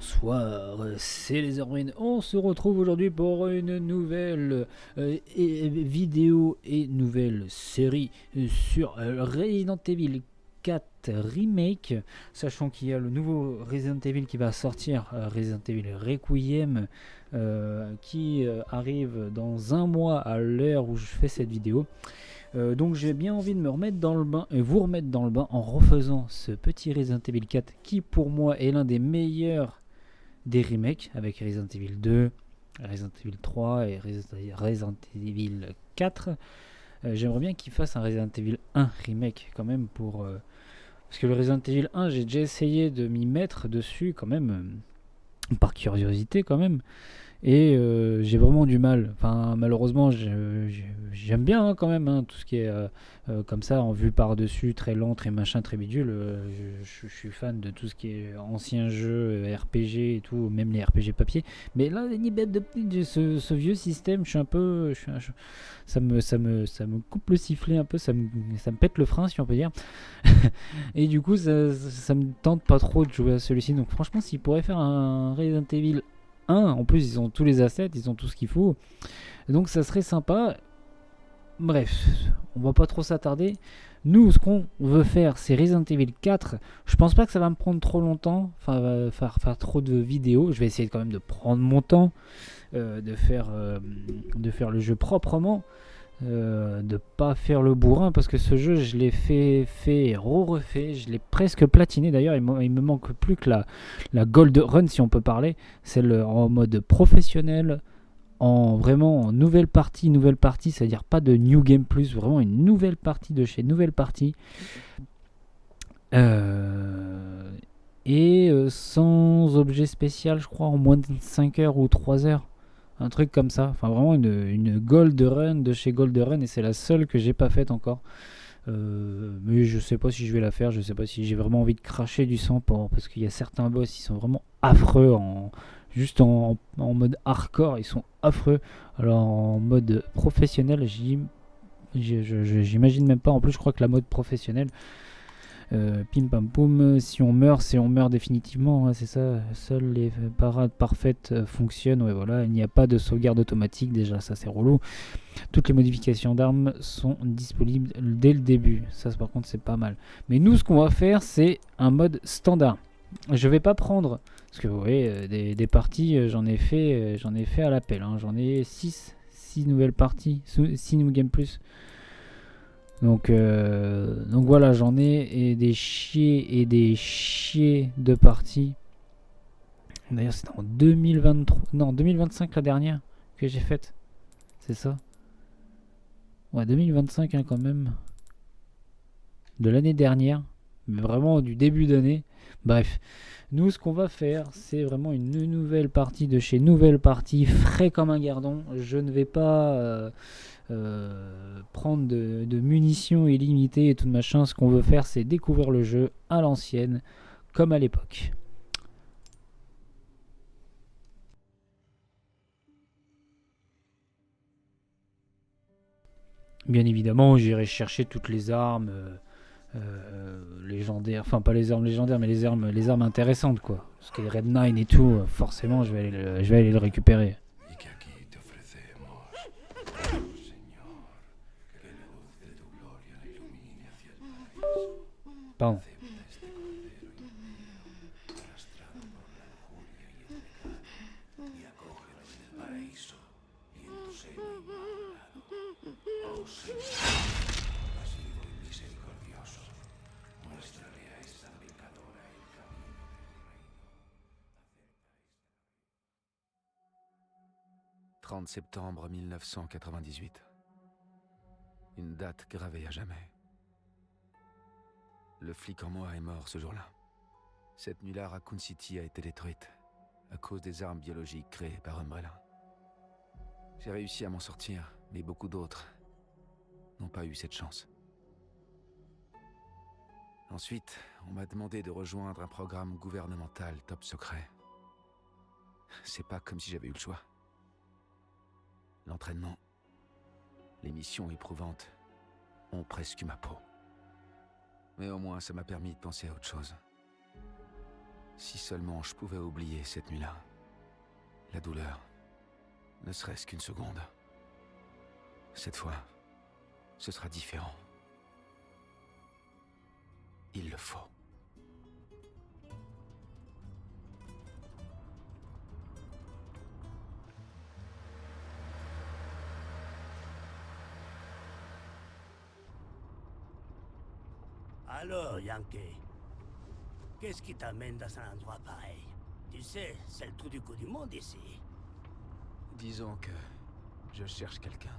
Bonsoir, c'est les Erwin. On se retrouve aujourd'hui pour une nouvelle vidéo et nouvelle série sur Resident Evil 4 Remake. Sachant qu'il y a le nouveau Resident Evil qui va sortir, Resident Evil Requiem, qui arrive dans un mois à l'heure où je fais cette vidéo. Donc j'ai bien envie de me remettre dans le bain et vous remettre dans le bain en refaisant ce petit Resident Evil 4 qui pour moi est l'un des meilleurs des remakes avec Resident Evil 2, Resident Evil 3 et Resident Evil 4. J'aimerais bien qu'il fasse un Resident Evil 1 remake quand même parce que le Resident Evil 1 j'ai déjà essayé de m'y mettre dessus quand même par curiosité quand même. Et j'ai vraiment du mal. Enfin, malheureusement, j'aime bien quand même tout ce qui est comme ça, en vue par-dessus, très lent, très machin, très bidule. Je suis fan de tout ce qui est anciens jeux, RPG et tout, même les RPG papier. Mais là, ce vieux système, je suis un peu. Ça me coupe le sifflet un peu, ça me pète le frein, si on peut dire. Et du coup, ça me tente pas trop de jouer à celui-ci. Donc, franchement, s'il pourrait faire un Resident Evil 1, en plus ils ont tous les assets, ils ont tout ce qu'il faut, donc ça serait sympa. Bref, on va pas trop s'attarder. Nous, ce qu'on veut faire, c'est Resident Evil 4. Je pense pas que ça va me prendre trop longtemps, enfin faire trop de vidéos. Je vais essayer quand même de prendre mon temps, de faire le jeu proprement, de pas faire le bourrin, parce que ce jeu je l'ai fait et refait, je l'ai presque platiné. D'ailleurs il me manque plus que la Gold Run, si on peut parler, celle en mode professionnel, en nouvelle partie, c'est à dire pas de New Game Plus, vraiment une nouvelle partie de chez Nouvelle Partie, et sans objet spécial, je crois, en moins de 5 heures ou 3 heures, un truc comme ça. Enfin, vraiment une Gold Run de chez Gold Run, et c'est la seule que j'ai pas faite encore. Mais je sais pas si je vais la faire, je sais pas si j'ai vraiment envie de cracher du sang parce qu'il y a certains boss, ils sont vraiment affreux juste en mode hardcore, ils sont affreux. Alors en mode professionnel, j'imagine même pas. En plus, je crois que la mode professionnelle, pim pam poum, si on meurt, c'est on meurt définitivement, c'est ça. Seules les parades parfaites fonctionnent. Ouais, voilà, il n'y a pas de sauvegarde automatique, déjà ça c'est relou. Toutes les modifications d'armes sont disponibles dès le début, ça par contre c'est pas mal. Mais nous, ce qu'on va faire, c'est un mode standard. Je vais pas prendre, parce que vous voyez, des parties, j'en ai fait à l'appel, j'en ai 6 nouvelles parties, 6 New Game Plus. Donc voilà, j'en ai des chiers de parties. D'ailleurs, c'était en 2023, non, 2025 la dernière que j'ai faite. C'est ça. Ouais, 2025 quand même. De l'année dernière. Mais vraiment du début d'année. Bref. Nous, ce qu'on va faire, c'est vraiment une nouvelle partie de chez Nouvelle Partie, frais comme un gardon. Je ne vais pas prendre de munitions illimitées et tout machin. Ce qu'on veut faire, c'est découvrir le jeu à l'ancienne, comme à l'époque. Bien évidemment, j'irai chercher toutes les armes légendaires, enfin pas les armes légendaires, mais les armes intéressantes, quoi. Parce que les Red 9 et tout, forcément, je vais aller le récupérer. Pardon. « 30 septembre 1998. Une date gravée à jamais. Le flic en moi est mort ce jour-là. Cette nuit-là, Raccoon City a été détruite à cause des armes biologiques créées par Umbrella. J'ai réussi à m'en sortir, mais beaucoup d'autres n'ont pas eu cette chance. Ensuite, on m'a demandé de rejoindre un programme gouvernemental top secret. C'est pas comme si j'avais eu le choix. L'entraînement, les missions éprouvantes ont presque eu ma peau. Mais au moins, ça m'a permis de penser à autre chose. Si seulement je pouvais oublier cette nuit-là. La douleur. Ne serait-ce qu'une seconde. Cette fois, ce sera différent. Il le faut. Alors, Yankee, qu'est-ce qui t'amène dans un endroit pareil? Tu sais, c'est le trou du cou du monde ici. Disons que je cherche quelqu'un.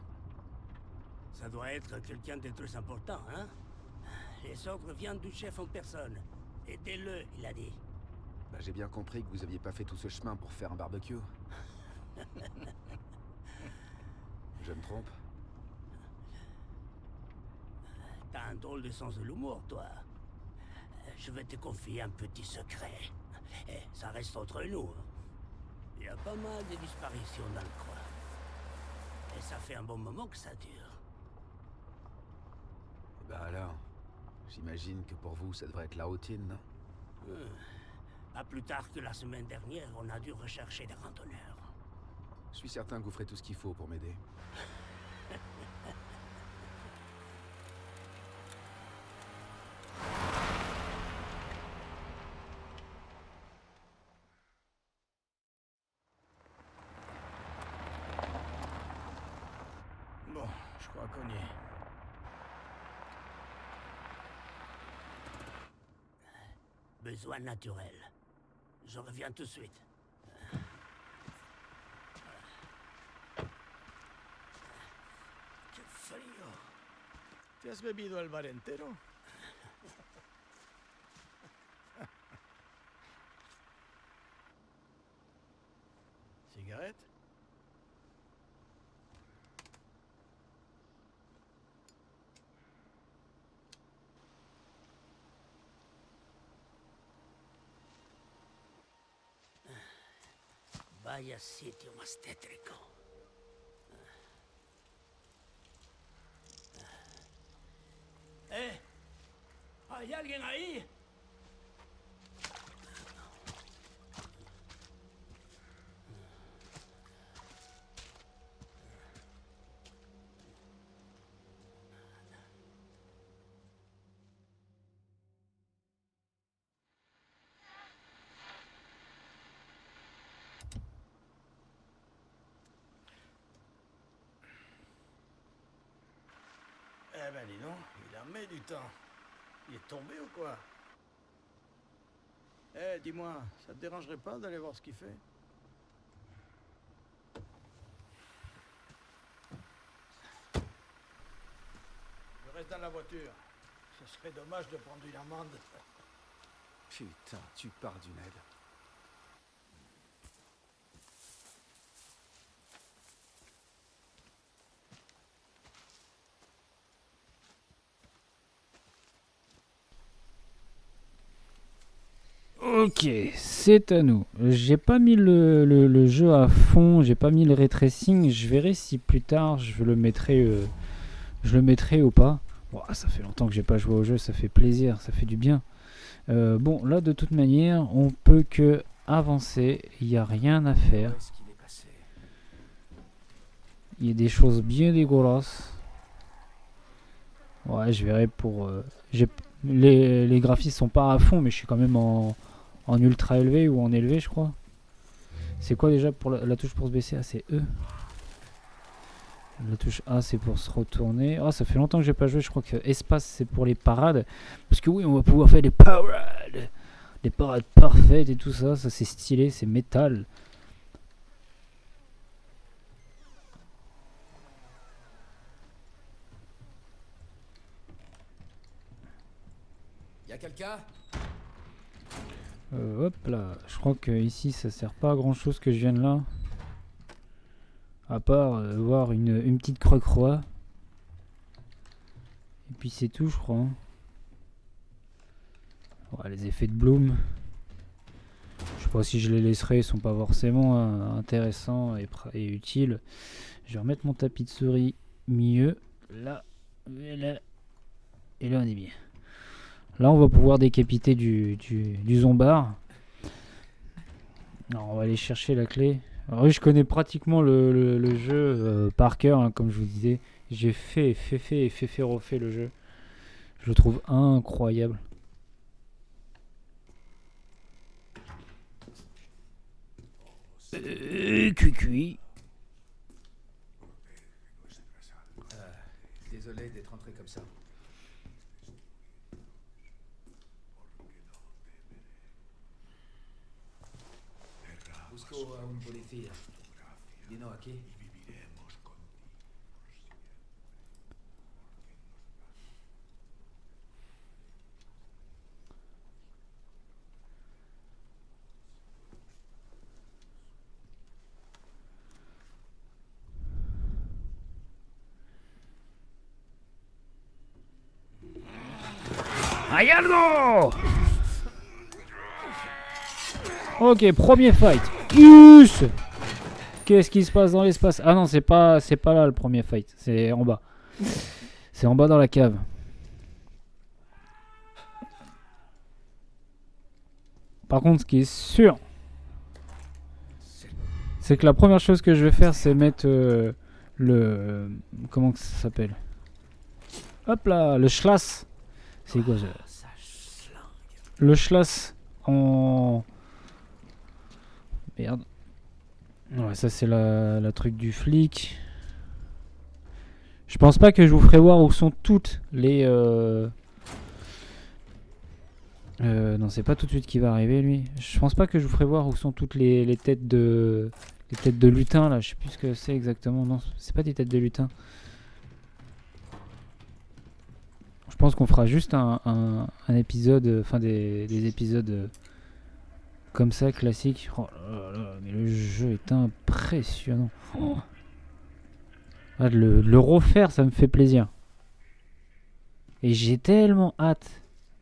Ça doit être quelqu'un de très important, hein? Les ordres viennent du chef en personne. Aidez-le, il a dit. Bah, j'ai bien compris que vous aviez pas fait tout ce chemin pour faire un barbecue. Je me trompe? T'as un drôle de sens de l'humour, toi. Je vais te confier un petit secret. Et ça reste entre nous. Il y a pas mal de disparitions dans le coin. Et ça fait un bon moment que ça dure. Bah alors, j'imagine que pour vous, ça devrait être la routine, non? Pas plus tard que la semaine dernière, on a dû rechercher des randonneurs. Je suis certain que vous ferez tout ce qu'il faut pour m'aider. Bon, je crois qu'on y est. Besoin naturel. Je reviens tout de suite. Qué frío. ¿Te has bebido el bar entero? ¿Cigarette? Vaya sitio más tétrico. ¿Eh? ¿Hay alguien ahí? Eh ben dis donc, il en met du temps. Il est tombé ou quoi? Eh, dis-moi, ça te dérangerait pas d'aller voir ce qu'il fait? Je reste dans la voiture. Ce serait dommage de prendre une amende. Putain, tu pars d'une aide. Ok, c'est à nous. J'ai pas mis le jeu à fond, j'ai pas mis le ray tracing. Je verrai si plus tard je le mettrai ou pas. Bon, ça fait longtemps que j'ai pas joué au jeu, ça fait plaisir, ça fait du bien. Bon, là de toute manière, on peut que avancer, il n'y a rien à faire. Où est-ce qu'il est passé? Il y a des choses bien dégueulasses. Ouais, je verrai pour... les graphismes sont pas à fond, mais je suis quand même en ultra élevé ou en élevé, je crois. C'est quoi déjà pour la touche pour se baisser? Ah, c'est E. La touche A, c'est pour se retourner. Ah, ça fait longtemps que j'ai pas joué. Je crois que espace, c'est pour les parades. Parce que oui, on va pouvoir faire des parades. Des parades parfaites et tout ça. Ça, c'est stylé, c'est métal. Y'a quelqu'un? Hop là. Je crois que ici, ça sert pas à grand chose que je vienne là. À part voir une petite croix-croix. Et puis c'est tout, je crois. Ouais, les effets de bloom. Je sais pas si je les laisserai, ils sont pas forcément intéressants et utiles. Je vais remettre mon tapis de souris mieux. Là, voilà. Et là on est bien. Là on va pouvoir décapiter du zombard. Alors, on va aller chercher la clé. Alors oui, je connais pratiquement le jeu par cœur, hein, comme je vous disais. J'ai fait, refait le jeu. Je le trouve incroyable. Cuicui. Désolé d'être entré comme ça. Busco a un policía. Vino aquí. ¡Hay algo! Ok, premier fight. Yes. Qu'est-ce qui se passe dans l'espace? Ah non, c'est pas là le premier fight. C'est en bas. C'est en bas dans la cave. Par contre, ce qui est sûr, c'est que la première chose que je vais faire, c'est mettre le... comment que ça s'appelle? Hop là, le Schlass. C'est quoi ça? Le Schlass en... Merde. Ouais, ça c'est la truc du flic. Je pense pas que je vous ferai voir où sont toutes les... non, c'est pas tout de suite qui va arriver, lui. Je pense pas que je vous ferai voir où sont toutes les têtes de... Les têtes de lutin, là. Je sais plus ce que c'est exactement. Non, c'est pas des têtes de lutin. Je pense qu'on fera juste un épisode... Enfin, des épisodes... comme ça, classique. Oh là là, mais le jeu est impressionnant. Oh. Ah, de le refaire, ça me fait plaisir. Et j'ai tellement hâte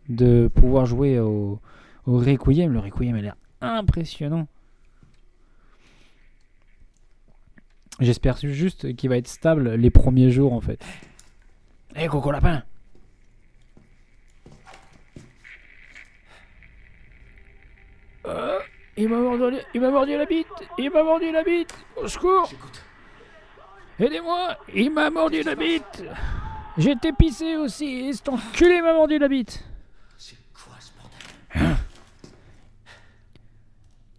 de pouvoir jouer au Requiem. Le Requiem a l'air impressionnant. J'espère juste qu'il va être stable les premiers jours en fait. Hé, Coco Lapin! Il m'a mordu la bite! Il m'a mordu la bite! Au secours! Aidez-moi! Il m'a mordu la bite! J'ai été pissé aussi et cet enculé m'a mordu la bite! C'est quoi ce bordel? Hein?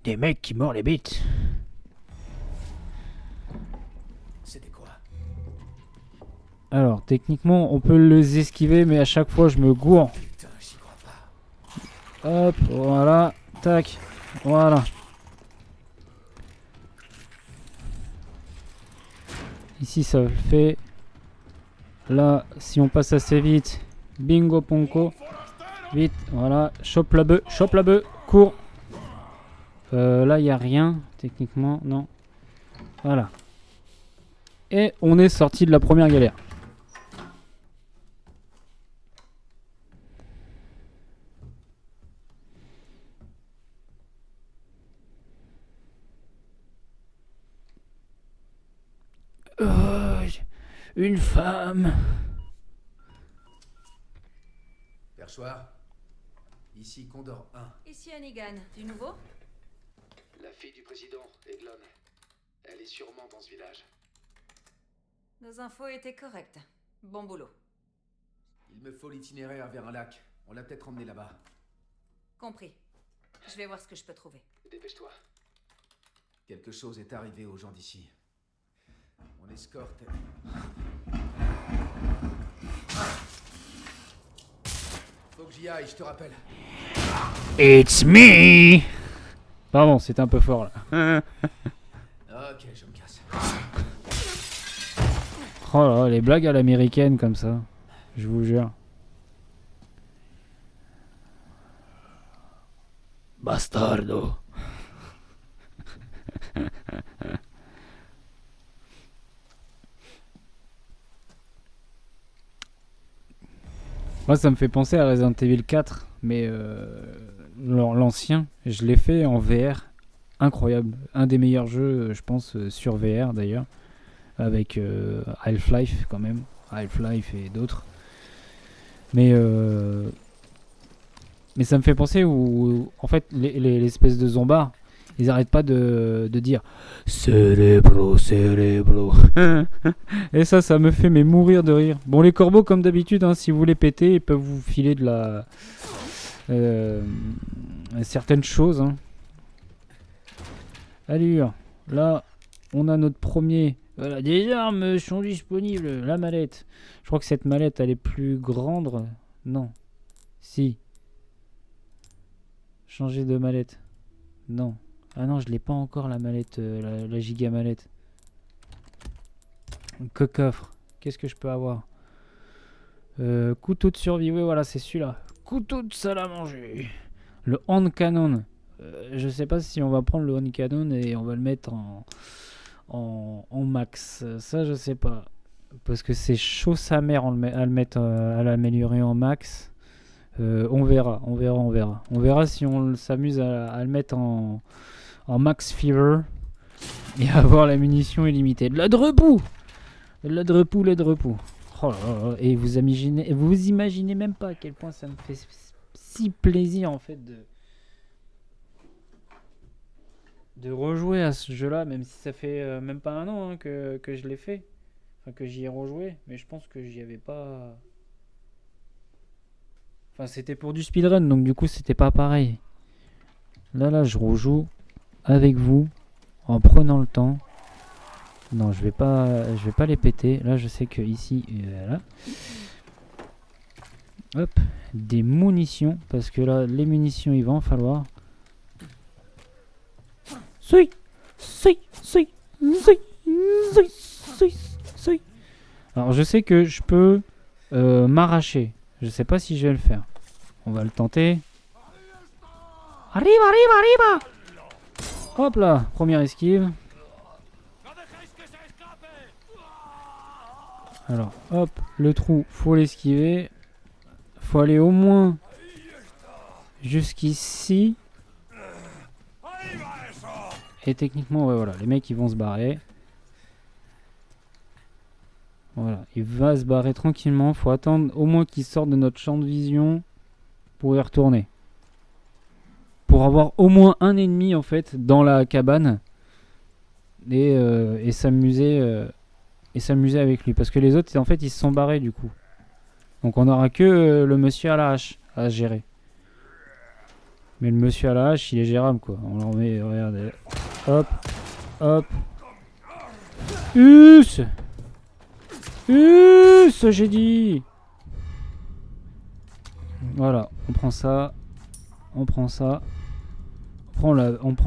Des mecs qui mordent les bites! C'était quoi? Alors, techniquement, on peut les esquiver, mais à chaque fois, je me gourre. Putain, j'y crois pas. Hop, voilà, tac, voilà. Ici, ça le fait. Là, si on passe assez vite, bingo ponko. Vite, voilà, chope la bœuf, cours. Là, il n'y a rien, techniquement, non. Voilà. Et on est sorti de la première galère. Une femme. Perchoir. Ici Condor 1. Ici Hannigan, du nouveau? La fille du président, Eglon. Elle est sûrement dans ce village. Nos infos étaient correctes. Bon boulot. Il me faut l'itinéraire vers un lac. On l'a peut-être emmené là-bas. Compris. Je vais voir ce que je peux trouver. Dépêche-toi. Quelque chose est arrivé aux gens d'ici. On escorte... Faut que j'y aille, je te rappelle. It's me. Pardon, c'était un peu fort là. Ok, je me casse. Oh là, les blagues à l'américaine comme ça. Je vous jure. Bastardo. Moi, ça me fait penser à Resident Evil 4, mais l'ancien, je l'ai fait en VR. Incroyable. Un des meilleurs jeux, je pense, sur VR d'ailleurs. Avec Half-Life quand même. Half-Life et d'autres. Mais ça me fait penser où en fait, l'espèce de zombard, Ils arrêtent pas de dire cérébro, cérébro. Et ça me fait mais mourir de rire. Bon, les corbeaux, comme d'habitude, hein, si vous voulez péter, ils peuvent vous filer de la certaines choses. Hein. Allure. Là, on a notre premier. Voilà, des armes sont disponibles. La mallette. Je crois que cette mallette, elle est plus grande. Non. Si. Changer de mallette. Non. Ah non, je l'ai pas encore la mallette, la giga mallette. Coffre. Qu'est-ce que je peux avoir? Couteau de survie. Oui, voilà, c'est celui-là. Couteau de salle à manger. Le hand cannon. Je sais pas si on va prendre le hand cannon et on va le mettre en max. Ça, je sais pas. Parce que c'est chaud sa mère à le mettre, à l'améliorer en max. On verra. On verra si on s'amuse à le mettre en max fever et avoir la munition illimitée. De la drepou. Oh là là. Et vous imaginez même pas à quel point ça me fait si plaisir en fait de rejouer à ce jeu-là, même si ça fait même pas un an hein, que je l'ai fait, enfin que j'y ai rejoué, mais je pense que j'y avais pas. Enfin, c'était pour du speedrun, donc du coup c'était pas pareil. Là, je rejoue avec vous en prenant le temps. Non, je vais pas les péter. Là, je sais que ici, voilà. Hop, des munitions parce que là, les munitions, il va en falloir. Soui. Alors, je sais que je peux m'arracher. Je sais pas si je vais le faire. On va le tenter. Arriba. Hop là, première esquive. Alors, hop, le trou, faut l'esquiver. Faut aller au moins jusqu'ici. Et techniquement, ouais, voilà, les mecs ils vont se barrer. Voilà, il va se barrer tranquillement. Faut attendre au moins qu'il sorte de notre champ de vision pour y retourner. Pour avoir au moins un ennemi en fait dans la cabane et s'amuser avec lui. Parce que les autres en fait ils se sont barrés du coup. Donc on aura que le monsieur à la hache à gérer. Mais le monsieur à la hache il est gérable quoi. On leur met, regardez. Hop. Us, j'ai dit. Voilà, on prend ça. On prend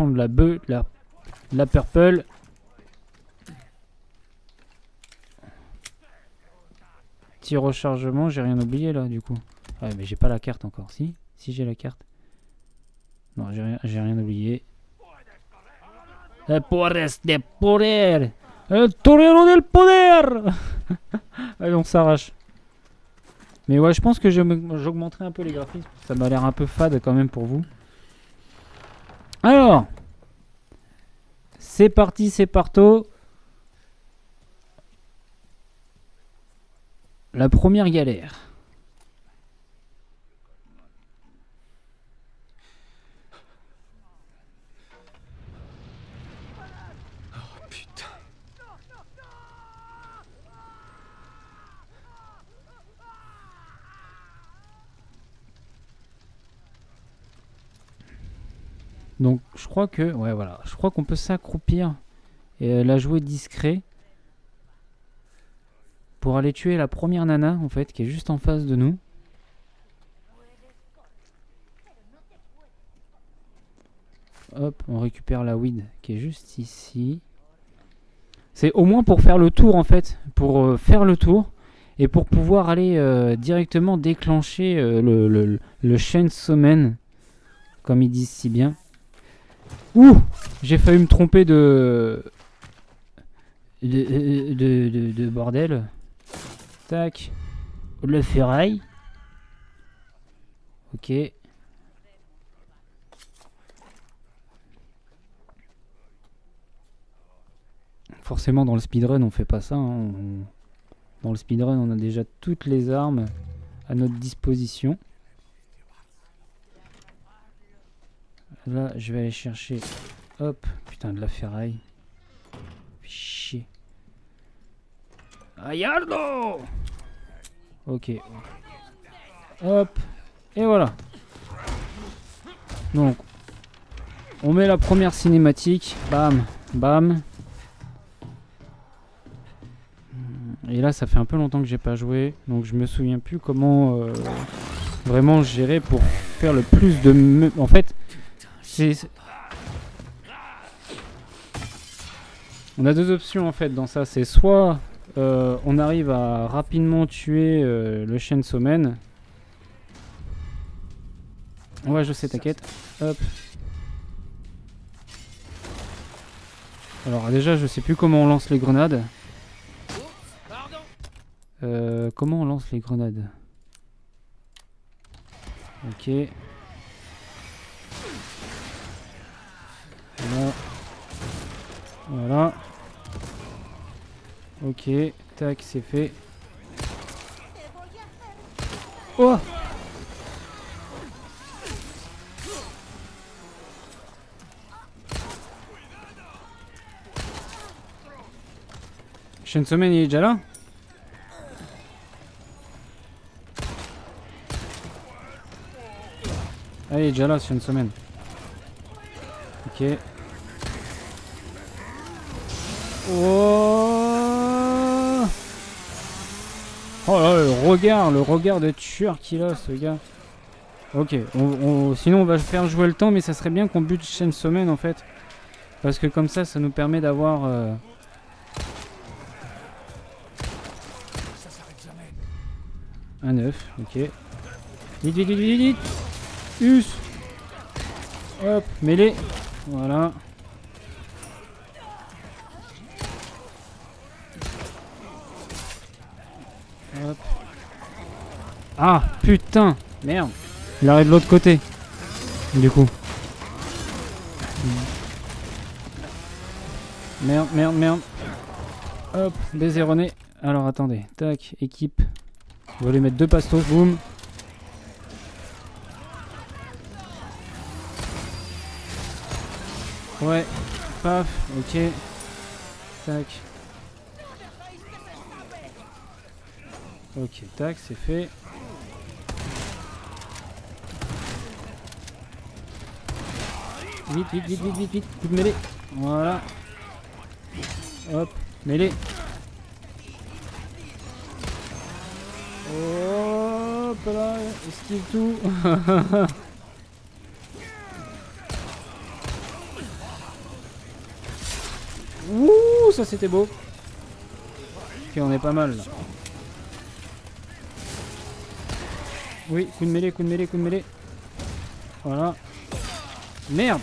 de la bœuf, la purple. Petit rechargement, j'ai rien oublié là du coup. Ah mais j'ai pas la carte encore. Si j'ai la carte. Non, j'ai rien oublié. El poder de poder. El torero del poder. Allez, on s'arrache. Mais ouais, je pense que j'augmenterai un peu les graphismes. Ça m'a l'air un peu fade quand même pour vous. Alors, c'est parti, c'est parto. La première galère. Oh putain. Donc je crois que ouais voilà, je crois qu'on peut s'accroupir et la jouer discret pour aller tuer la première nana en fait qui est juste en face de nous. Hop, on récupère la weed qui est juste ici. C'est au moins pour faire le tour en fait, pour faire le tour et pour pouvoir aller directement déclencher le Chainsaw Man comme ils disent si bien. Ouh, j'ai failli me tromper de bordel. Tac. Le ferraille. Ok. Forcément dans le speedrun on fait pas ça. Hein. Dans le speedrun on a déjà toutes les armes à notre disposition. Là je vais aller chercher Hop, putain de la ferraille. Fait chier. Ayardo. Ok. Hop. Et voilà. Donc, on met la première cinématique. Bam, bam. Et là, ça fait un peu longtemps que j'ai pas joué. Donc, je me souviens plus comment vraiment gérer pour faire le plus de... En fait, c'est... On a deux options en fait dans ça. C'est soit on arrive à rapidement tuer le Chainsaw Man. Ouais, je sais, t'inquiète. Hop. Alors déjà, je sais plus comment on lance les grenades. Comment on lance les grenades? Ok. Voilà. Voilà. Ok. Tac, c'est fait. Oh! Chainsaw Man, il est déjà là? Ah, il est déjà là, Chainsaw Man. Ok. Oh, oh là, le regard de tueur qu'il a, ce gars. Ok, sinon on va faire jouer le temps, mais ça serait bien qu'on bute Chainsaw Man en fait. Parce que comme ça nous permet d'avoir... un œuf, ok. Vite, vite, vite, vite, vite. Us. Hop, mêlée. Voilà. Hop. Ah, putain. Merde. Il arrive de l'autre côté. Du coup. Merde, merde, merde. Hop, dézéronné. Alors attendez. Tac, équipe. On va lui mettre 2 pastos. Boum. Ouais. Paf. Ok. Tac. Ok, tac, c'est fait. Vite, vite, vite, vite, vite, vite. Coup de mêlée. Voilà. Hop, mêlée. Hop là, esquive tout. Ouh, ça c'était beau. Ok, on est pas mal là. Oui, coup de mêlée, coup de mêlée, coup de mêlée. Voilà. Merde.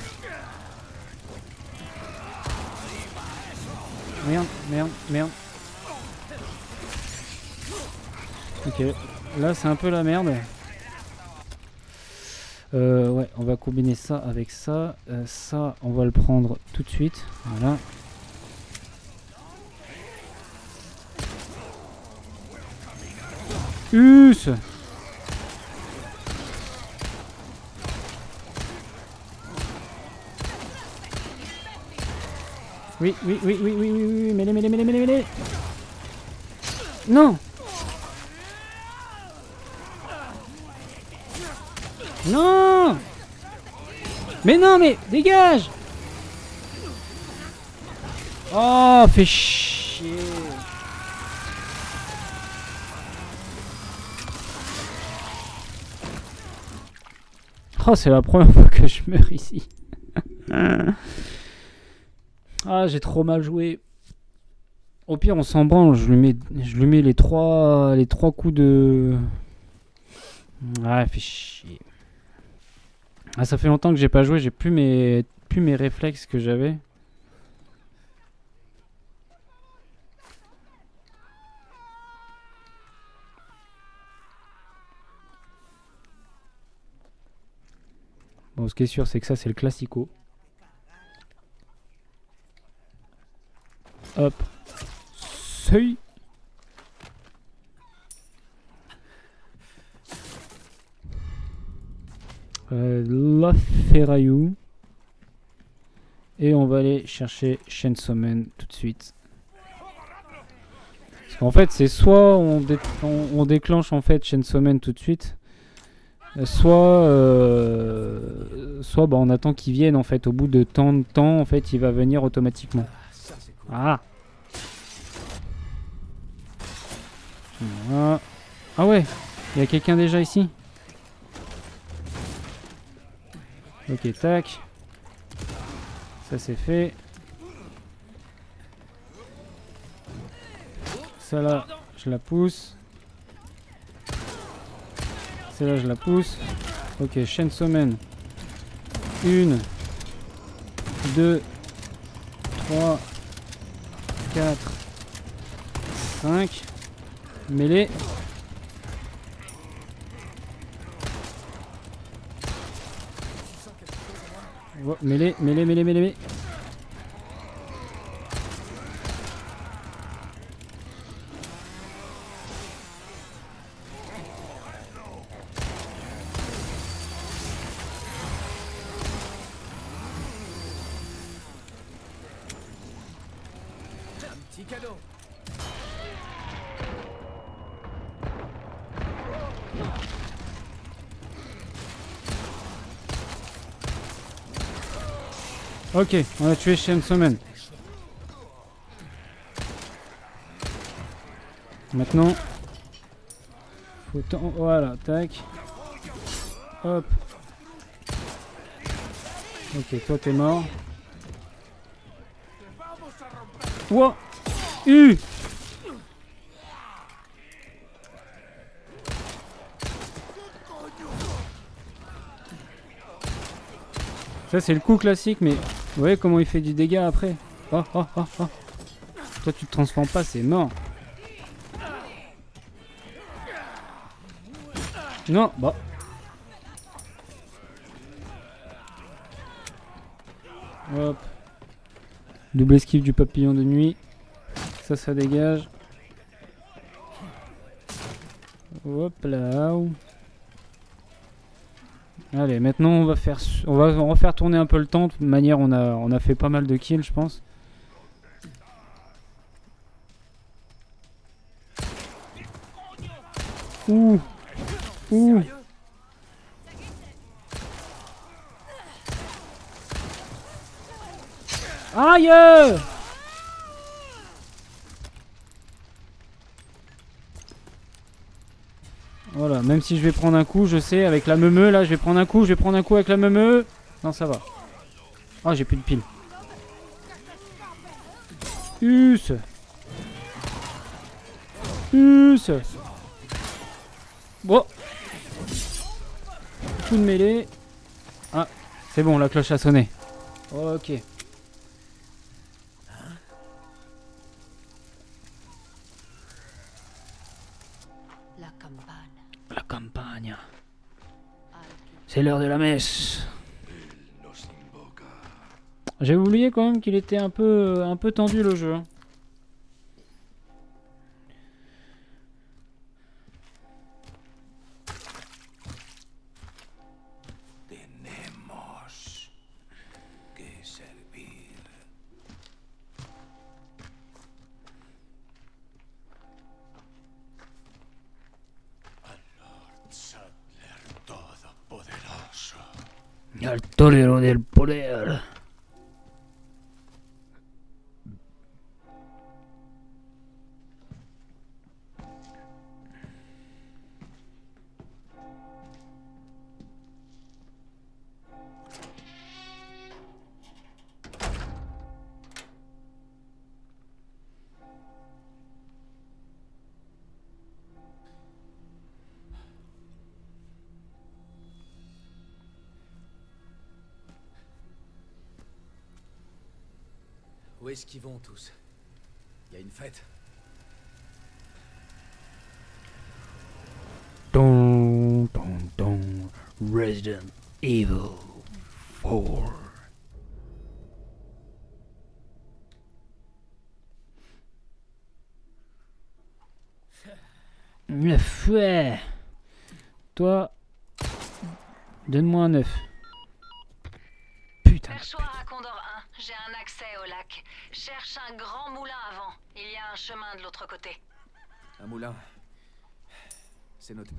Merde, merde, merde. Ok, là c'est un peu la merde. Ouais, on va combiner ça avec ça. Ça, on va le prendre tout de suite. Voilà. Us. Oui, oui, oui, oui, oui, oui, oui, mêlée, mêlée, mêlée, mêlée, mêlée. Non. Non. Mais non, mais dégage. Oh, fais chier. Oh, c'est la première fois que je meurs ici. Ah, j'ai trop mal joué. Au pire, on s'en branle. Je lui mets les trois coups de... Ah, fait chier. Ah, ça fait longtemps que j'ai pas joué. J'ai plus mes réflexes que j'avais. Bon, ce qui est sûr, c'est que ça, c'est le classico. Hop. Seuil. La ferraillou. Et on va aller chercher Chainsaw Man tout de suite. Parce qu'en fait, c'est soit on déclenche en fait Chainsaw Man tout de suite, soit bah, on attend qu'il vienne en fait. Au bout de tant de temps, en fait, il va venir automatiquement. Ça, c'est cool. Ah. Voilà. Ah ouais, il y a quelqu'un déjà ici. Ok, tac. Ça c'est fait. Ça là, je la pousse. Celle-là, je la pousse. Ok, Chainsaw Man. 1, 2, 3, 4, 5. Mêlée. Oh, mêlée, mêlée, mêlée, mêlée. Un petit cadeau. Ok, on a tué Chainsaw Man. Maintenant, voilà, tac. Hop. Ok, toi t'es mort. Ouah. Ça c'est le coup classique, mais vous voyez comment il fait du dégât après. Oh, oh, oh, oh. Toi tu te transformes pas, c'est mort. Non, bah. Hop. Double esquive du papillon de nuit. Ça dégage. Hop là. Allez, maintenant on va refaire tourner un peu le temps. De toute manière, on a fait pas mal de kills, je pense. Ouh. Ouh. Aïe! Voilà, même si je vais prendre un coup, je sais, avec la meumeu, là, je vais prendre un coup avec la meumeu. Non, ça va. Ah, j'ai plus de piles. Us. Bon. Coup de mêlée. Ah, c'est bon, la cloche a sonné. Ok. La campagne. La campagne. C'est l'heure de la messe. J'ai oublié quand même qu'il était un peu tendu le jeu. Tenemos que servir. Al Lord Sattler Todopoderoso. Al torero del poder. Où est-ce qu'ils vont tous? Il y a une fête? Don, don, don. Resident Evil 4. Le fouet. Toi, donne-moi un œuf. Putain. Perchoir à Condor J'ai un accès au lac. Cherche un grand moulin avant. Il y a un chemin de l'autre côté. Un moulin. C'est noté.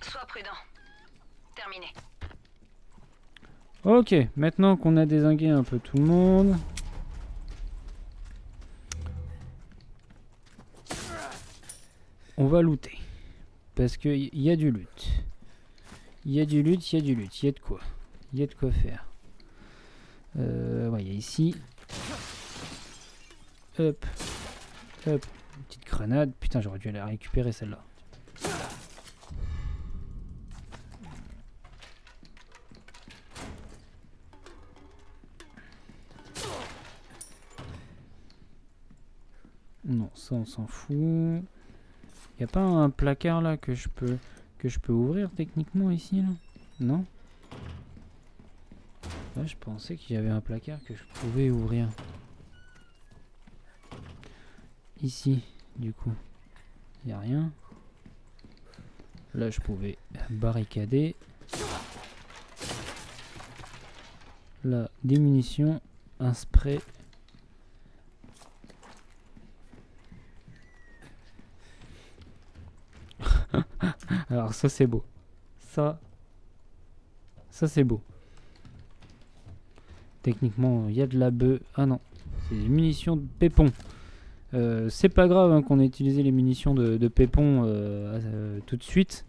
Sois prudent. Terminé. Ok, maintenant qu'on a dézingué un peu tout le monde... On va looter. Parce qu'il y a du loot. Il y a du loot, il y a du loot. Il y a de quoi. Il y a de quoi faire. Ouais, il y a ici. Hop. Hop. Une petite grenade. Putain, j'aurais dû aller la récupérer celle-là. Non, ça on s'en fout. Y a pas un placard là que je peux ouvrir techniquement ici là? Non? Ouais, je pensais qu'il y avait un placard que je pouvais ouvrir. Ici, du coup, y a rien. Là, je pouvais barricader. Là, des munitions, un spray. Alors ça c'est beau. Ça c'est beau. Techniquement il y a de la bœuf. Ah non, c'est des munitions de pépon. C'est pas grave hein, qu'on ait utilisé les munitions de pépon tout de suite.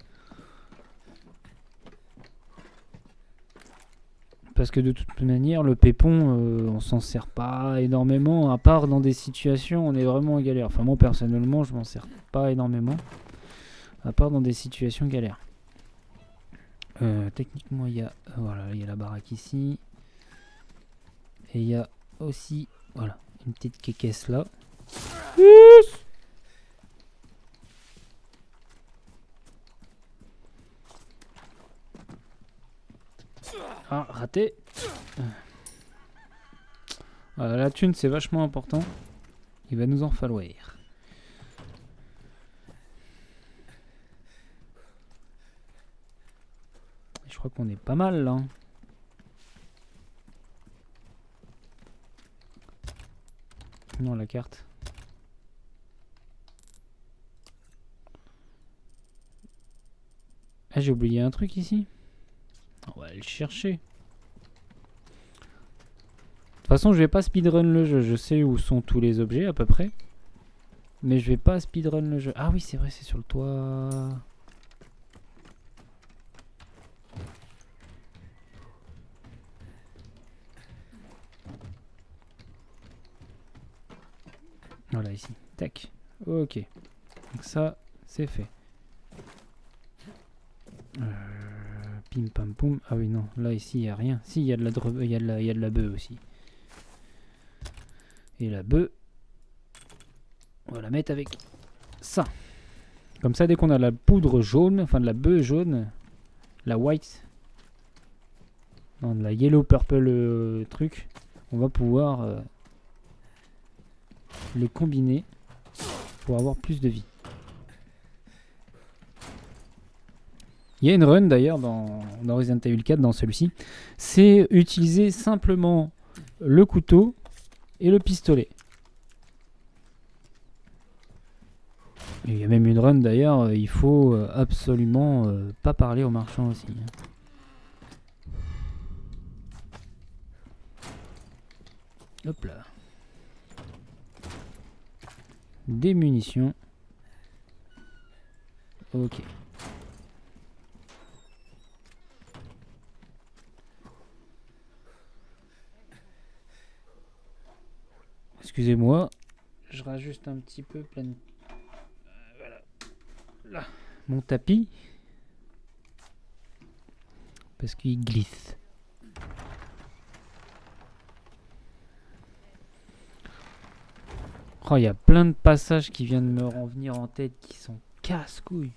Parce que de toute manière le pépon on s'en sert pas énormément. À part dans des situations où on est vraiment en galère. Enfin moi personnellement je m'en sers pas énormément. À part dans des situations galères. Techniquement, il y a voilà, il y a la baraque ici. Et il y a aussi voilà, une petite caisse là. Ah, raté. Voilà, la thune, c'est vachement important. Il va nous en falloir. Je crois qu'on est pas mal là. Non, la carte. Ah, j'ai oublié un truc ici. On va aller le chercher. De toute façon, je vais pas speedrun le jeu. Je sais où sont tous les objets à peu près. Mais je vais pas speedrun le jeu. Ah oui, c'est vrai, c'est sur le toit. Voilà, ici. Tac. Ok. Donc ça, c'est fait. Pim pam poum. Ah oui, non. Là, ici, il n'y a rien. Si, il y a de la bœuf aussi. Et la bœuf, on va la mettre avec ça. Comme ça, dès qu'on a la poudre jaune, enfin de la bœuf jaune, la white, non, de la yellow purple truc, on va pouvoir les combiner pour avoir plus de vie. Il y a une run d'ailleurs dans Resident Evil 4, dans celui-ci, c'est utiliser simplement le couteau et le pistolet. Et il y a même une run d'ailleurs, il faut absolument pas parler aux marchands aussi. Hop là. Des munitions. Ok. Excusez-moi, je rajuste un petit peu plein. Voilà. Là, mon tapis. Parce qu'il glisse. Oh, il y a plein de passages qui viennent de me revenir en tête qui sont casse-couilles.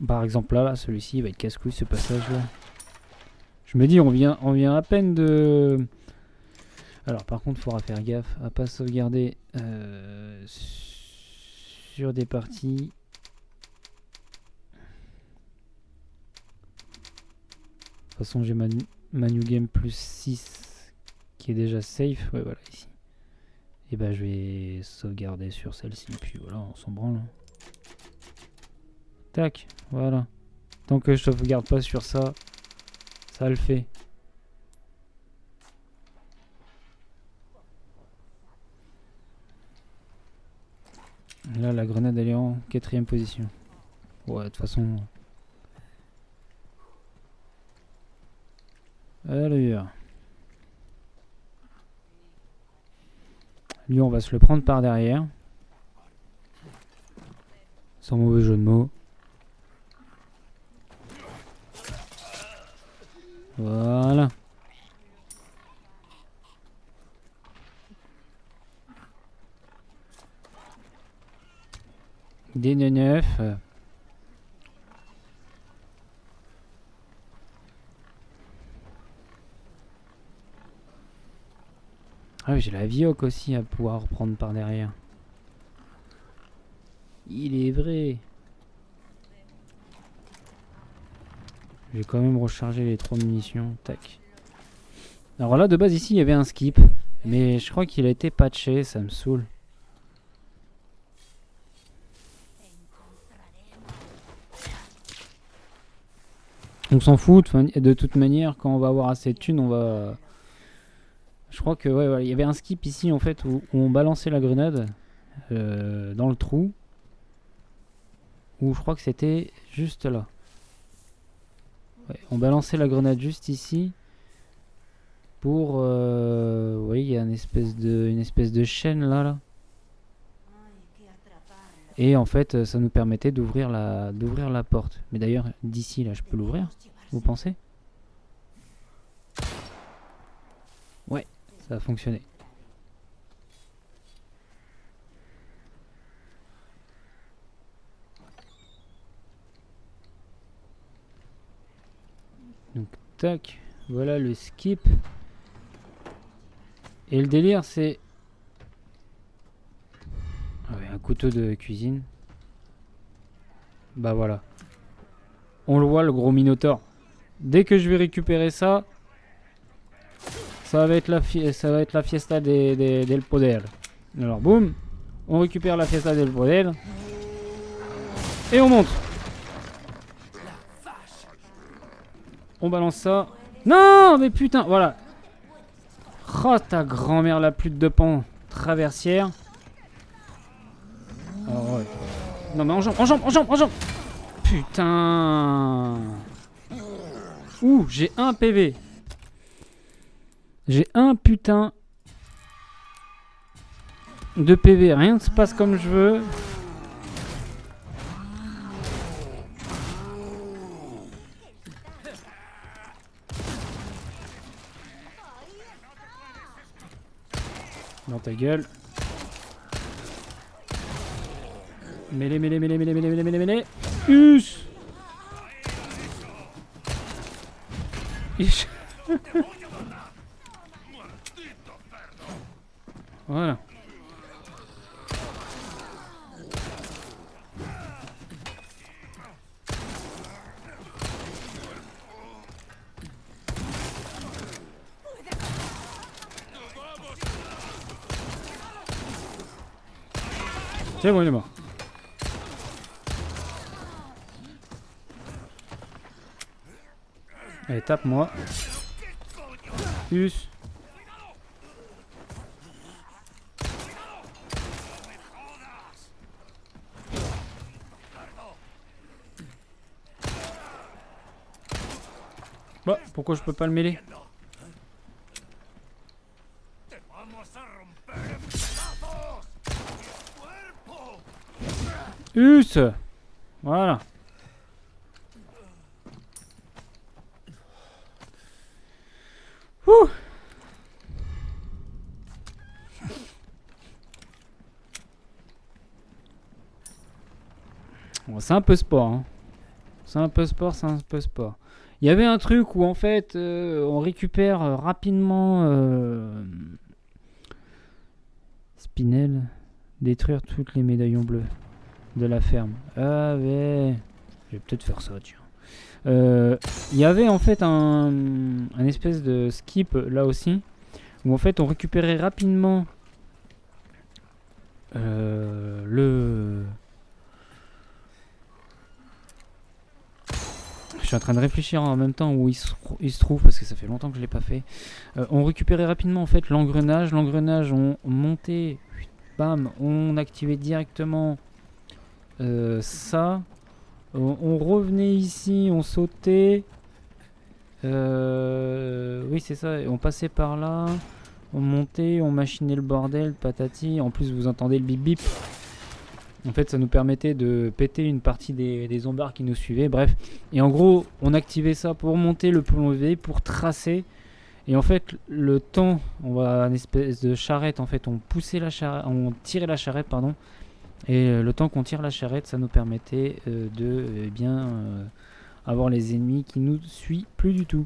Par exemple là celui-ci va être casse-couille ce passage-là. Je me dis on vient à peine de... Alors par contre il faudra faire gaffe à pas sauvegarder sur des parties. De toute façon j'ai Manu Game plus 6 qui est déjà safe. Ouais, voilà, ici. Et bah, je vais sauvegarder sur celle-ci. Puis voilà, on s'en branle. Tac, voilà. Tant que je sauvegarde pas sur ça, ça le fait. Là, la grenade, elle est en 4ème position. Ouais, de toute façon... Allure. Lui, on va se le prendre par derrière. Sans mauvais jeu de mots. Voilà. Des 9. Ah oui, j'ai la Vioque aussi à pouvoir reprendre par derrière. Il est vrai. Je vais quand même recharger les 3 munitions. Tac. Alors là, de base, ici, il y avait un skip. Mais je crois qu'il a été patché. Ça me saoule. On s'en fout. De toute manière, quand on va avoir assez de thunes, on va... Je crois que ouais, voilà, il y avait un skip ici en fait où on balançait la grenade dans le trou. Ou je crois que c'était juste là. Ouais, on balançait la grenade juste ici. Pour... vous voyez, il y a une espèce de chaîne là. Et en fait, ça nous permettait d'ouvrir la porte. Mais d'ailleurs, d'ici là, je peux l'ouvrir, vous pensez? Ouais. Ça a fonctionné. Donc tac, voilà le skip. Et le délire c'est... Ah ouais, un couteau de cuisine. Bah voilà. On le voit le gros minotaure. Dès que je vais récupérer ça... Ça va être la fiesta del poder. Alors boum, on récupère la fiesta del poder. Et on monte. On balance ça. Non, mais putain, voilà. Oh ta grand-mère la pute de pan traversière. Oh, ouais. Non mais en jambe. Putain. Ouh, j'ai un PV. J'ai un putain de PV. Rien ne se passe comme je veux. Dans ta gueule. Mêlée. Us. Voilà. C'est bon, il est mort. Allez, tape-moi. Us. Bah, pourquoi je peux pas le mêler? Us. Voilà. Ouh. Bon, c'est un peu sport, hein. C'est un peu sport. Il y avait un truc où en fait on récupère rapidement Spinel, détruire toutes les médaillons bleus de la ferme. Ah ouais, je vais peut-être faire ça, tiens. Il y avait en fait un espèce de skip là aussi, où en fait on récupérait rapidement le... Je suis en train de réfléchir en même temps où il se trouve, parce que ça fait longtemps que je l'ai pas fait. On récupérait rapidement en fait l'engrenage. L'engrenage, on montait, bam, on activait directement ça. On revenait ici, on sautait. Oui, c'est ça. On passait par là. On montait, on machinait le bordel, patati. En plus, vous entendez le bip bip. En fait, ça nous permettait de péter une partie des zombards qui nous suivaient. Bref. Et en gros, on activait ça pour monter le pont levé, pour tracer. Et en fait, le temps, on va une espèce de charrette. En fait, on poussait la charrette, on tirait la charrette, pardon. Et le temps qu'on tire la charrette, ça nous permettait de avoir les ennemis qui nous suivent plus du tout.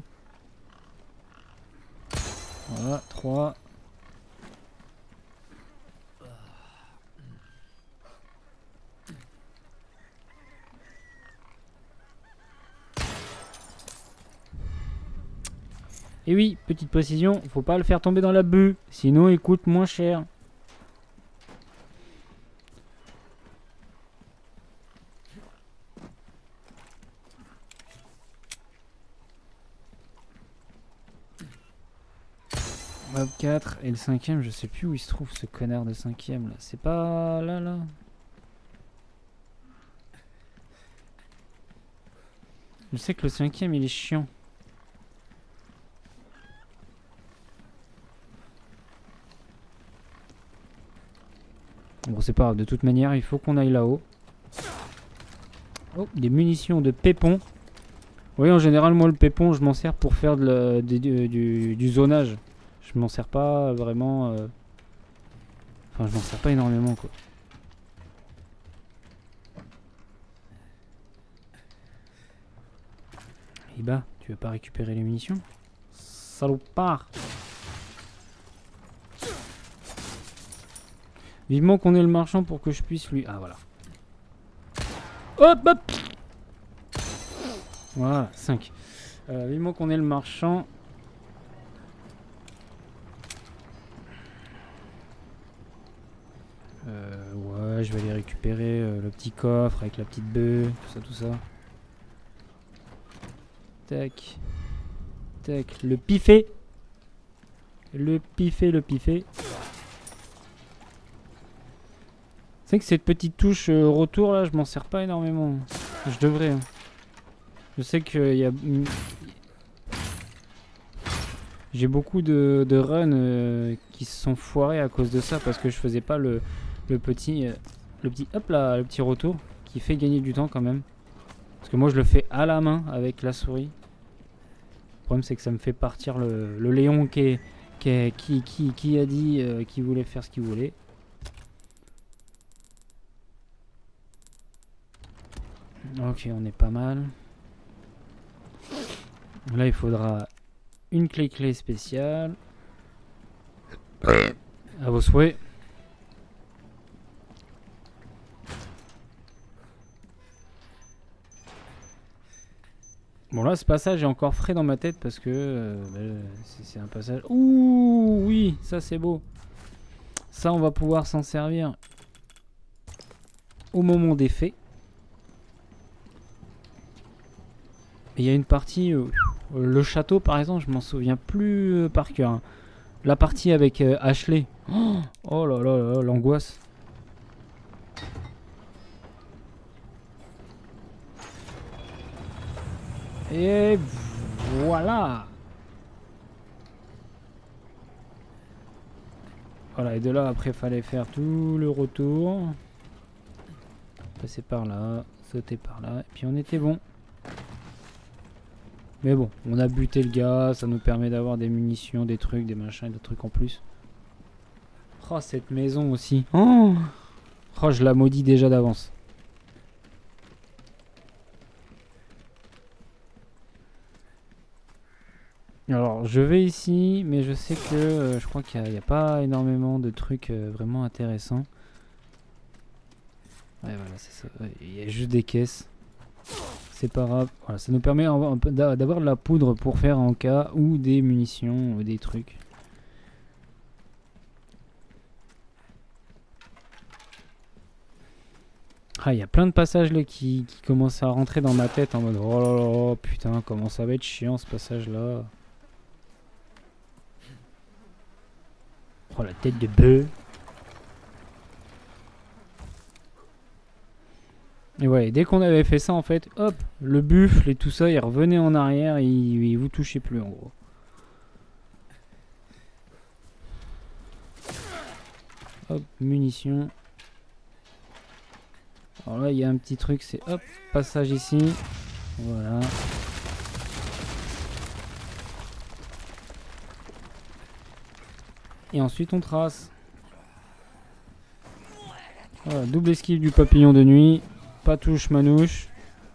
Voilà, 3. Et oui, petite précision, faut pas le faire tomber dans la boue, sinon il coûte moins cher. Hop, 4 et le 5ème, je sais plus où il se trouve ce connard de 5ème là. C'est pas là. Je sais que le 5ème il est chiant. Bon, c'est pas grave, de toute manière, il faut qu'on aille là-haut. Oh, des munitions de pépon. Oui, en général, moi, le pépon, je m'en sers pour faire du zonage. Je m'en sers pas vraiment... Enfin, je m'en sers pas énormément, quoi. Et bah, tu veux pas récupérer les munitions? Salopard! Vivement qu'on ait le marchand pour que je puisse lui... Ah, voilà. Hop, hop! Voilà, 5. Vivement qu'on ait le marchand. Ouais, je vais aller récupérer le petit coffre avec la petite bœuf, tout ça. Tac. Tac. Le piffé. Le piffé. C'est vrai que cette petite touche retour là, je m'en sers pas énormément. Je devrais. Hein. Je sais qu'il y a... J'ai beaucoup de runs qui se sont foirés à cause de ça parce que je faisais pas le petit hop là, le petit retour qui fait gagner du temps quand même. Parce que moi je le fais à la main avec la souris. Le problème c'est que ça me fait partir le Léon qui a dit qu'il voulait faire ce qu'il voulait. Ok, on est pas mal. Là, il faudra une clé spéciale. À vos souhaits. Bon, là, ce passage est encore frais dans ma tête parce que c'est un passage... Ouh, oui, ça c'est beau. Ça, on va pouvoir s'en servir au moment des faits. Il y a une partie, le château par exemple, je m'en souviens plus par cœur. Hein. La partie avec Ashley. Oh là là, l'angoisse. Et voilà. Voilà, et de là après fallait faire tout le retour. Passer par là, sauter par là, et puis on était bon. Mais bon, on a buté le gars, ça nous permet d'avoir des munitions, des trucs, des machins, des trucs en plus. Oh, cette maison aussi. Oh, je la maudis déjà d'avance. Alors, je vais ici, mais je sais que je crois qu'il n'y a pas énormément de trucs vraiment intéressants. Ouais, voilà, c'est ça. Ouais, il y a juste des caisses. c'est pas grave. Voilà, ça nous permet d'avoir de la poudre pour faire en cas ou des munitions ou des trucs. Ah, il y a plein de passages là qui commencent à rentrer dans ma tête en mode oh là là, putain, comment ça va être chiant ce passage là. Oh, la tête de bœuf. Et ouais, dès qu'on avait fait ça, en fait, hop, le buffle et tout ça, il revenait en arrière et il vous touchait plus, en gros. Hop, munitions. Alors là, il y a un petit truc, c'est hop, passage ici. Voilà. Et ensuite, on trace. Voilà, double esquive du papillon de nuit. Pas touche manouche.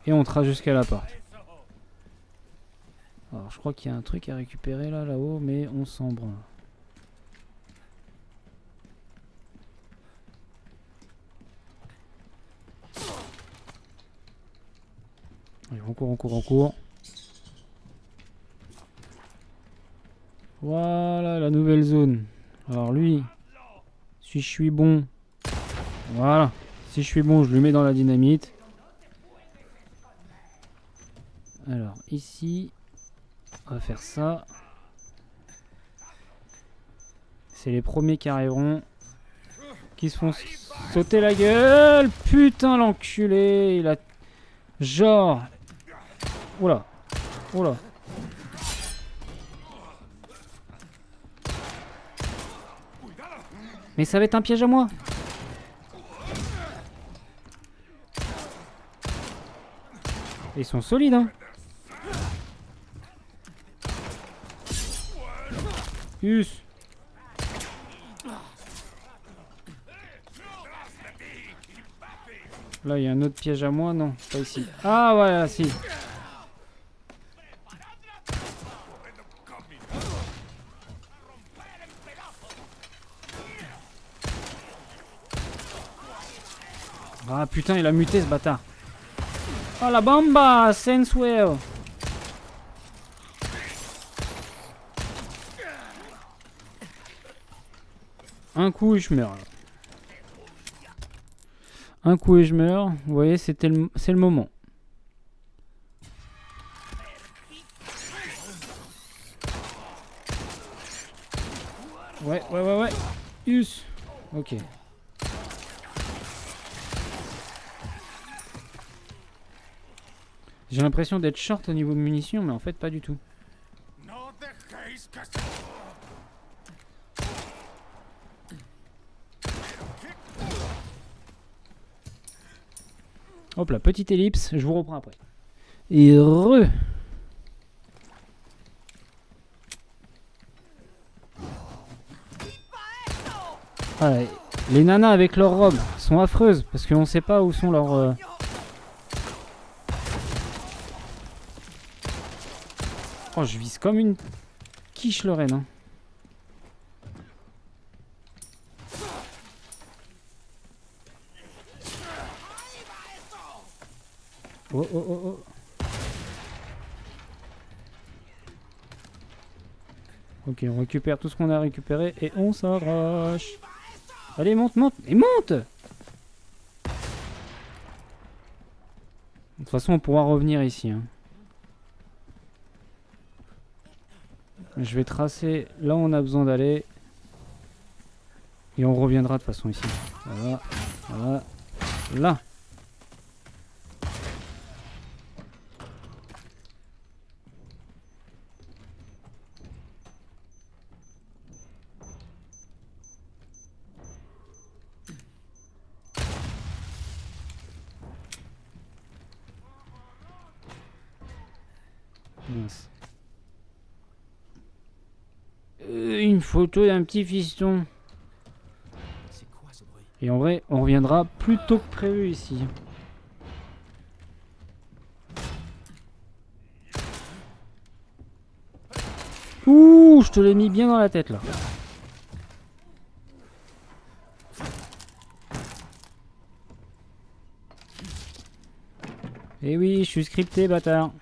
Et on trace jusqu'à la porte. Alors, je crois qu'il y a un truc à récupérer là-haut, mais on s'en branle. Allez, on court. Voilà la nouvelle zone. Alors lui, si je suis bon, voilà. Si je suis bon, je le mets dans la dynamite. Alors ici, on va faire ça. C'est les premiers qui arriveront, qui se font sauter la gueule. Putain l'enculé, il a genre. Oula, oula. Mais ça va être un piège à moi. Ils sont solides, hein. Us. Là, il y a un autre piège à moi, non, pas ici. Ah, voilà, si. Ah putain, il a muté ce bâtard. Oh la bamba, Sensewell. Un coup et je meurs. Un coup et je meurs. Vous voyez, c'est le moment. Ouais. Us. Ok. J'ai l'impression d'être short au niveau de munitions, mais en fait pas du tout. Hop là, petite ellipse, je vous reprends après. Et Ah, les nanas avec leurs robes sont affreuses, parce qu'on sait pas où sont leurs... Oh, je vise comme une quiche le reine. Hein. Oh. Ok, on récupère tout ce qu'on a récupéré et on s'arrache. Allez, monte. Et monte! De toute façon, on pourra revenir ici. Hein. Je vais tracer là où on a besoin d'aller. Et on reviendra de toute façon ici. Voilà. Là. Mince. Une photo d'un petit fiston. C'est quoi ce bruit? Et en vrai, on reviendra plus tôt que prévu ici. Ouh, je te l'ai mis bien dans la tête là. Eh oui, je suis scripté, bâtard.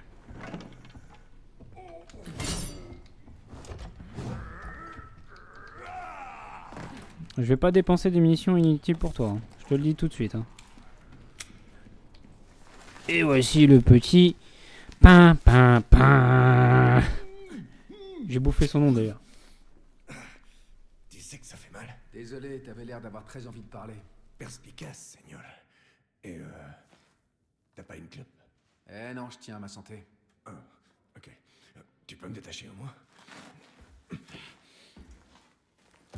Je vais pas dépenser des munitions inutiles pour toi, hein. Je te le dis tout de suite. Hein. Et voici le petit pain, pain, pain. J'ai bouffé son nom d'ailleurs. Tu sais que ça fait mal. Désolé, t'avais l'air d'avoir très envie de parler. Perspicace, Seigneur. Et t'as pas une clope? Eh non, je tiens à ma santé. Ah, ok. Tu peux me détacher au moins?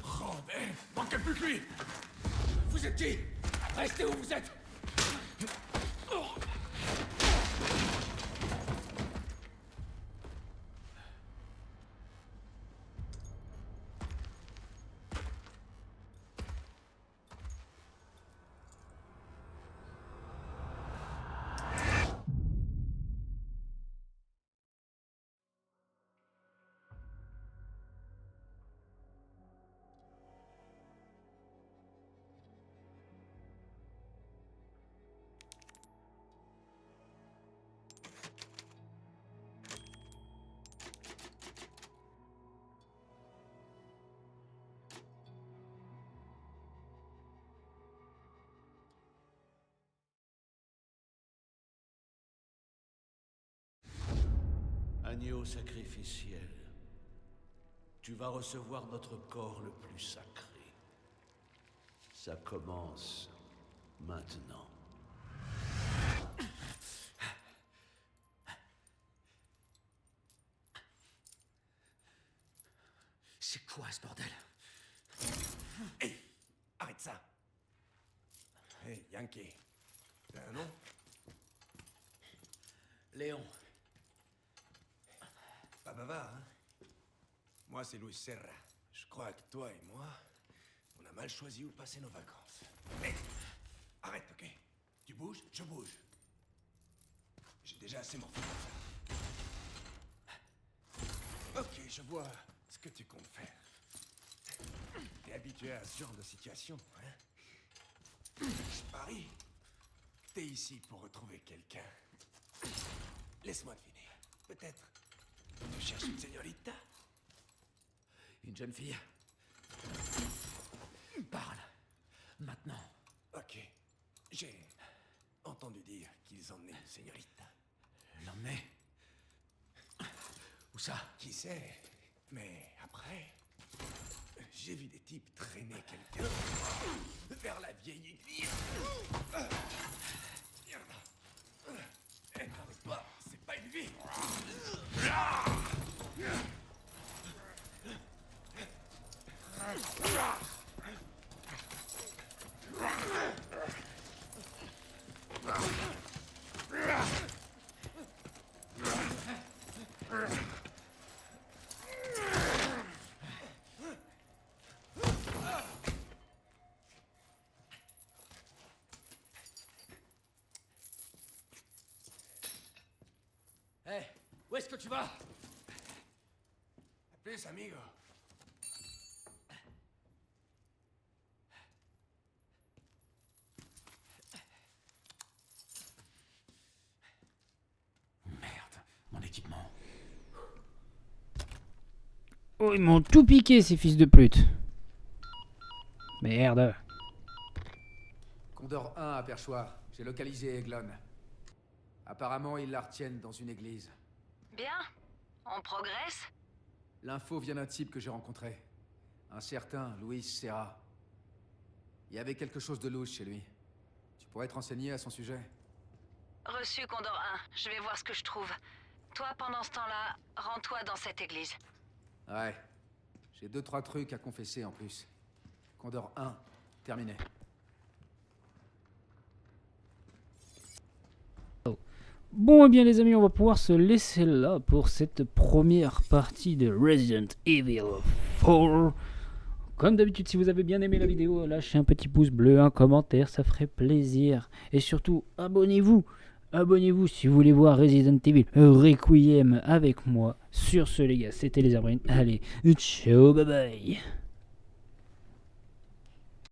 Robert, manquez plus que lui! Vous êtes qui? Restez où vous êtes! Agneau sacrificiel, tu vas recevoir notre corps le plus sacré. Ça commence maintenant. C'est quoi ce bordel? Hey! Arrête ça! Hey, Yankee. T'as un nom? Léon. Pas bavard, hein? Moi, c'est Luis Serra. Je crois que toi et moi, on a mal choisi où passer nos vacances. Hey! Arrête, ok? Tu bouges, je bouge. J'ai déjà assez morflé pour ça. Ok, je vois ce que tu comptes faire. T'es habitué à ce genre de situation, hein? Je parie que t'es ici pour retrouver quelqu'un. Laisse-moi deviner. Peut-être tu cherches une señorita? Une jeune fille. Parle. Maintenant. Ok. J'ai entendu dire qu'ils emmenaient une señorita. L'emmener. Où ça? Qui sait? Mais après, j'ai vu des types traîner quelqu'un vers la vieille église. Merde. Elle n'arrête pas, c'est pas une vie. Hé, où est-ce que tu vas? À plus, amigo. Merde, mon équipement. Oh, ils m'ont tout piqué, ces fils de pute. Merde. Condor 1 à Perchoir. J'ai localisé Eglon. Apparemment, ils la retiennent dans une église. Bien. On progresse? L'info vient d'un type que j'ai rencontré. Un certain Luis Serra. Il y avait quelque chose de louche chez lui. Tu pourrais te renseigner à son sujet? Reçu, Condor 1. Je vais voir ce que je trouve. Toi, pendant ce temps-là, rends-toi dans cette église. Ouais. J'ai 2-3 trucs à confesser en plus. Condor 1, terminé. Bon, et bien les amis, on va pouvoir se laisser là pour cette première partie de Resident Evil 4. Comme d'habitude, si vous avez bien aimé la vidéo, lâchez un petit pouce bleu, un commentaire, ça ferait plaisir. Et surtout, abonnez-vous. Abonnez-vous si vous voulez voir Resident Evil Requiem avec moi. Sur ce les gars, c'était les Abrines. Allez, ciao, bye bye.